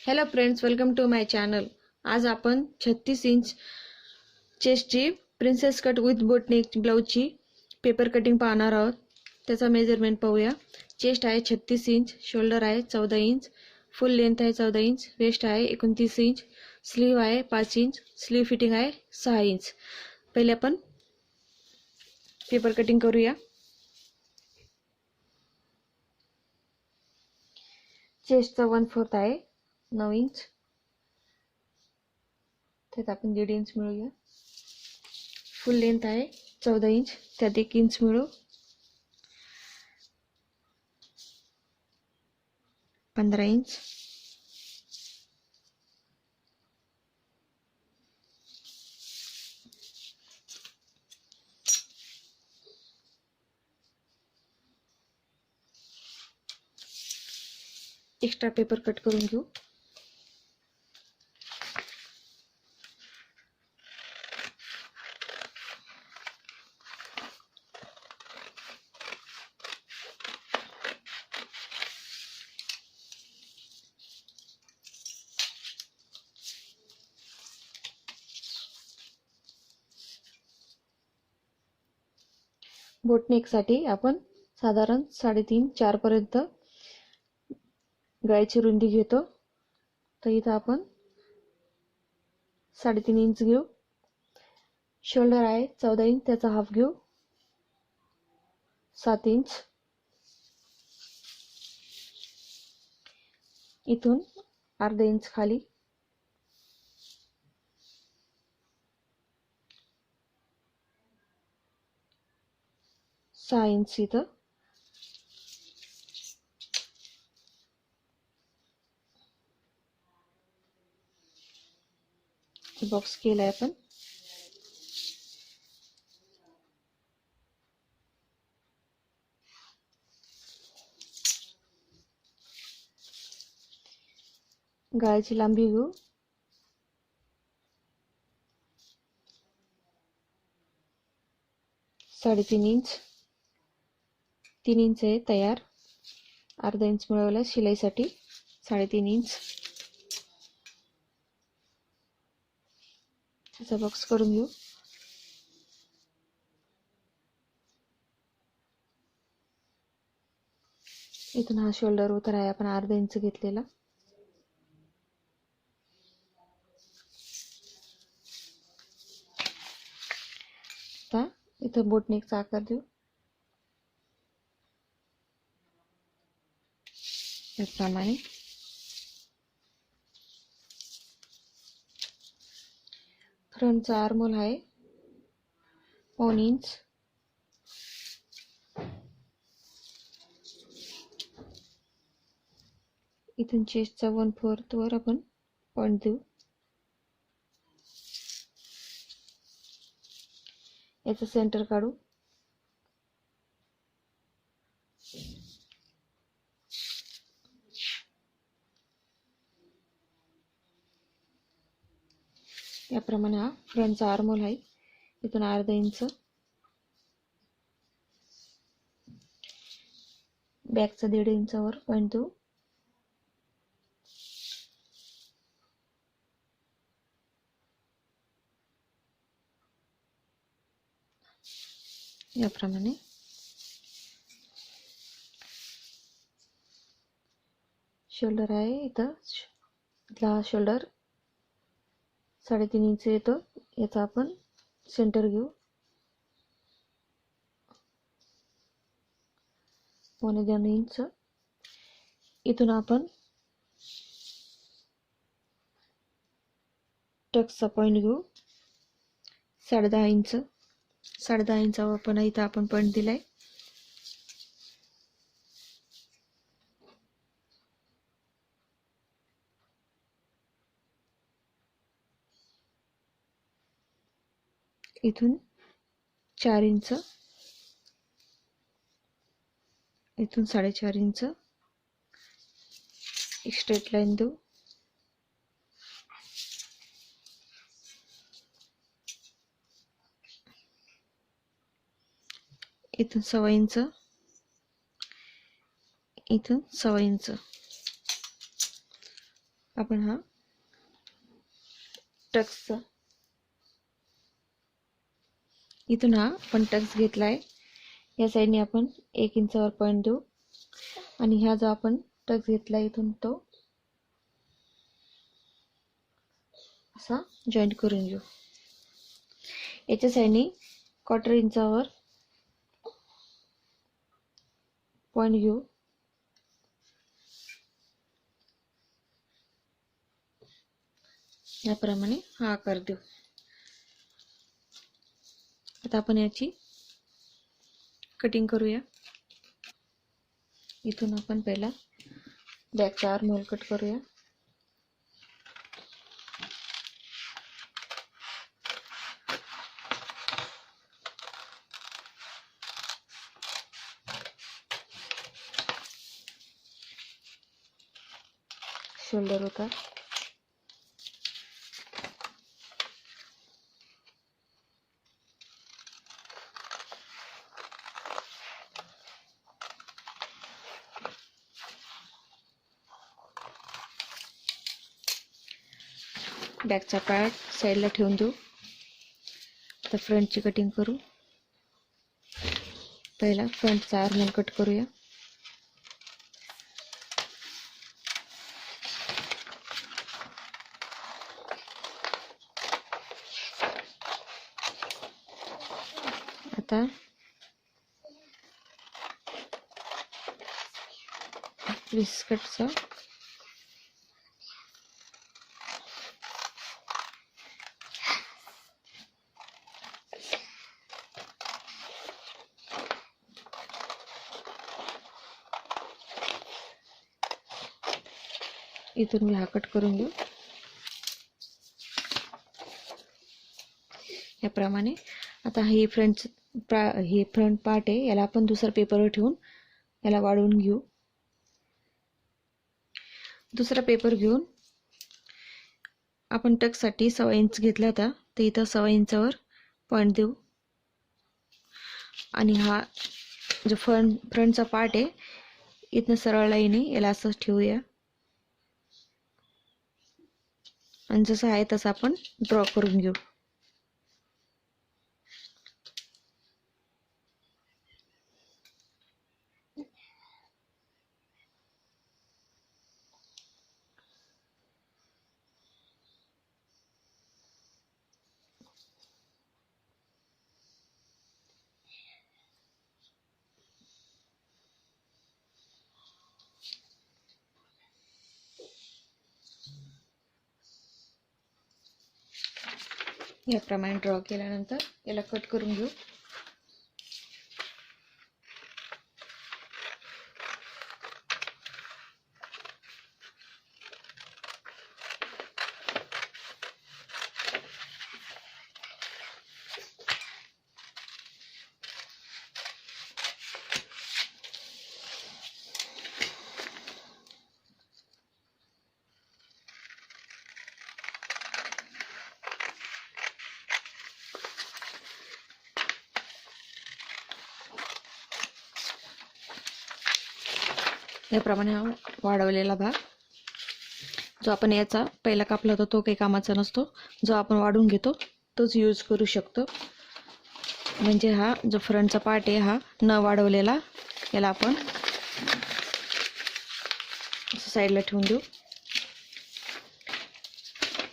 Hello friends, welcome to my channel. आज आपण 36 inch चेस्टची प्रिन्सेस कट विथ बोटनेक ब्लाउजची पेपर कटिंग पाहणार आहोत. त्याचा मेजरमेंट पाहूया. चेस्ट आहे 36 इंच, शोल्डर आहे 14 इंच, फुल लेंथ आहे 14 इंच, वेस्ट आहे 29 इंच, स्लीव आहे 5 इंच, स्लीव फिटिंग आहे 6 इंच. पहिले आपण पेपर कटिंग करूया. चेस्टचा 1/4 आहे 9 इंच, त्यात आपण 1.5 इंच मिळूया. फुल लेंथ आहे 14 इंच, त्यात 1 इंच मिळू. 15 इंच, एक्स्ट्रा पेपर कट करून घेऊ. बोटनेकसाठी आपण साधारण 3.5-4 पर्यंत गळ्याची रुंदी घेतो. तर इथं आपण 3.5 इंच घेऊ. शोल्डर आहे 14 इंच, त्याचा हाफ घेऊ 7 इंच. इथून अर्धा इंच खाली 6 इंच इथं. बॉक्स केलाय आपण. गळ्याची लांबी घेऊ 3.5 इंच. 3 इंच आहे तयार. अर्धा इंच मिळवला शिलाईसाठी. 3.5 इंच त्याचा बॉक्स करून घेऊ. इथून हा शोल्डर उतार आहे आपण अर्धा इंच घेतलेला. आता इथं बोटनेकचा आकार देऊ. त्याप्रमाणे फ्रंटचा आर्महोल आहे 1 इंच. इथून चेस्टचा 1/4 वर आपण पॉइंट देऊ. याचं सेंटर काढू. याप्रमाणे हा फ्रंटचा आर्महोल आहे. इथून अर्धा इंच, बॅकचा 1.5 इंचावर पॉइंट देऊ. याप्रमाणे शोल्डर आहे इथं. इथला शोल्डर 3.5 इंच येतो. याचा आपण सेंटर घेऊ 1.25 इंच. इथून आपण टक्सचा पॉइंट घेऊ 10.5 इंच. 10.5 इंचावर पण इथं आपण पॉइंट दिलाय. इथून 4 इंच, इथून 4.5 इंच एक स्ट्रेट लाईन देऊ. इथून 1.25 इंच, इथून 1.25 इंच आपण हा टक्सचा इथून हा आपण टक्स घेतलाय, या साईडने आपण 1 इंचावर पॉईंट देऊ आणि हा जो आपण टक्स घेतला इथून तो असा जॉईंट करून घेऊ. याच्या साईडने 1/4 इंचावर पॉईंट घेऊ. याप्रमाणे हा आकार देऊ. आता आपण याची कटिंग करूया. इथून आपण पहिला बॅकचा आर्महोल कट करूया. शोल्डर होता, बॅकचा पार्ट साईडला ठेवून देऊ. आता फ्रंटची कटिंग करू. पहिला फ्रंटचा आर्महोल कट करूया. आता बिस्कटचा इथून मी हा कट करून घेऊ. याप्रमाणे आता हे फ्रंट पार्ट आहे, याला आपण दुसऱ्या पेपरवर ठेवून याला वाढवून घेऊ. दुसरा पेपर घेऊन आपण टक्ससाठी 1.25 इंच घेतला होता, तर इथं 1.25 इंचावर पॉईंट देऊ आणि हा जो फ्रंटचा पार्ट आहे इथनं सरळ लाईन आहे, याला असंच ठेवूया आणि जसं आहे तसं आपण ड्रॉ करून घेऊ. याप्रमाणे ड्रॉ केल्यानंतर याला कट करून घेऊ. याप्रमाणे हा वाढवलेला भाग जो आपण याचा पहिला कापला होता तो काही कामाचा नसतो, जो आपण वाढून घेतो तोच यूज करू शकतो. म्हणजे हा जो फ्रंटचा पार्ट आहे हा न वाढवलेला, याला आपण साईडला ठेवून देऊ.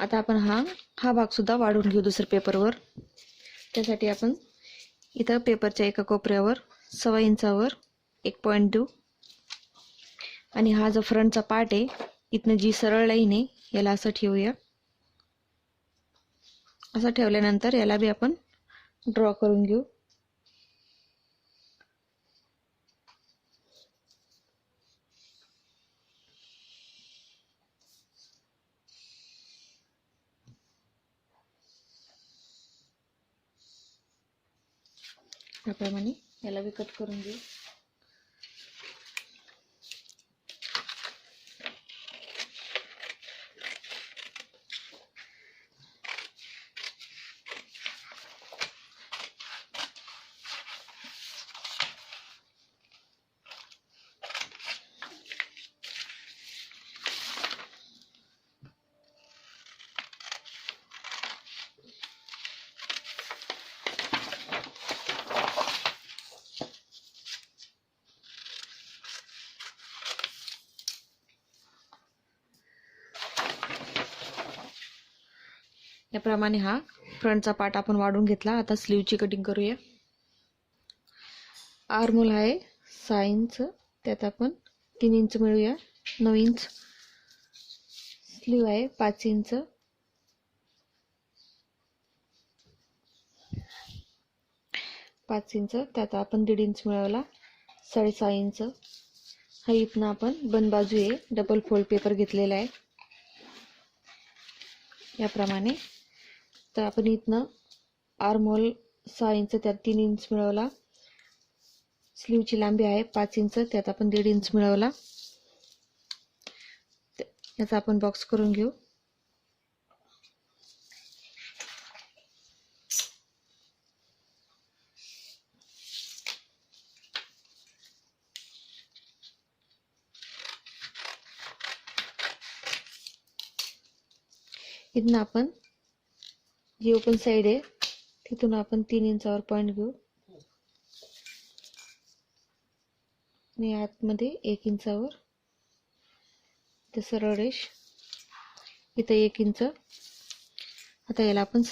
आता आपण हा भाग सुद्धा वाढवून घेऊ दुसऱ्या पेपरवर. त्यासाठी आपण इथं पेपरच्या एका कोपऱ्यावर 1.25 इंचावर एक पॉईंट देऊ आणि हा जो फ्रंटचा पार्ट आहे इथनं जी सरळ लाईन आहे याला असं ठेवूया. असं ठेवल्यानंतर याला बी आपण ड्रॉ करून घेऊ. त्याप्रमाणे याला बी कट करून घेऊ. याप्रमाणे हा फ्रंटचा पार्ट आपण वाढून घेतला. आता स्लीवची कटिंग करूया. आर्महोल आहे 6 इंच, त्यात आपण 3 इंच मिळूया, 9 इंच. स्लीव आहे 5 इंच, 5 इंच, त्यात आपण 1.5 इंच मिळवला, 6.5 इंच. हा इथनं आपण बंद बाजू आहे डबल फोल्ड पेपर घेतलेला आहे याप्रमाणे. तर आपण इथनं आर्महोल 6 इंच, त्यात 3 इंच मिळवला. स्लीवची लांबी आहे 5 इंच, त्यात आपण 1.5 इंच मिळवला. याचा आपण बॉक्स करून घेऊ. इथनं आपण जी ओपन साइड आहे तिथून आपण 3 इंचावर पॉइंट घेऊ आणि आतमध्ये 1 इंचावर इथे सरळ रेष, इथे 1 इंच. आता याला आपण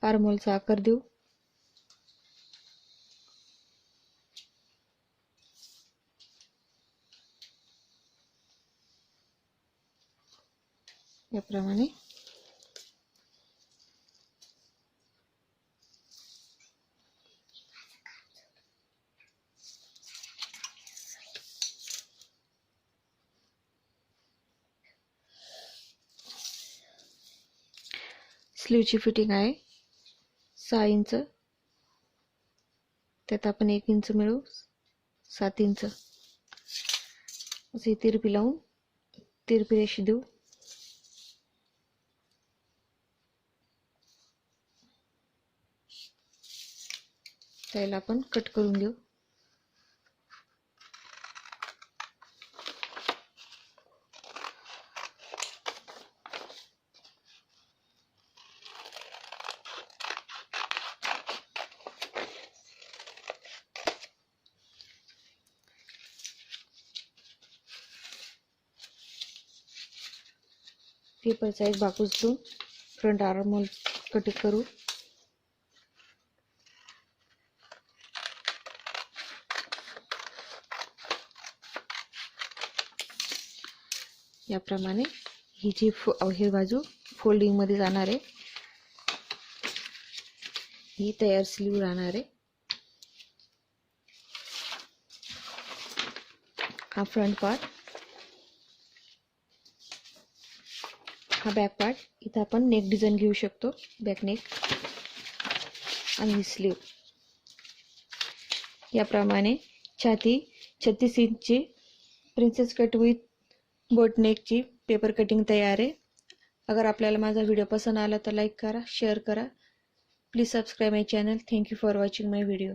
आर्महोलचा आकार देऊ. याप्रमाणे स्लीवची फिटिंग आहे 6 इंच, त्यात आपण 1 इंच मिळवू, 7 इंच. असे तिरपी लावून तिरपी रेष देऊ. त्याला आपण कट करून घेऊ. पेपरचा एक भाग उचलून फ्रंट आर्महोल कटिंग करू. याप्रमाणे ही जी ही बाजू फोल्डिंग मध्ये जाणार आहे, ही तयार स्लीव राहणार आहे. हा फ्रंट पार्ट, हा बॅक पार्ट. इथं आपण नेक डिझाईन घेऊ शकतो, बॅक नेक आणि स्लीव. याप्रमाणे छाती 36 इंचची प्रिन्सेस कट विथ बोट नेकची पेपर कटिंग तयार आहे. अगर आपल्याला माझा व्हिडिओ पसंत आला तर लाईक करा, शेअर करा. Please subscribe my channel. Thank you for watching my video.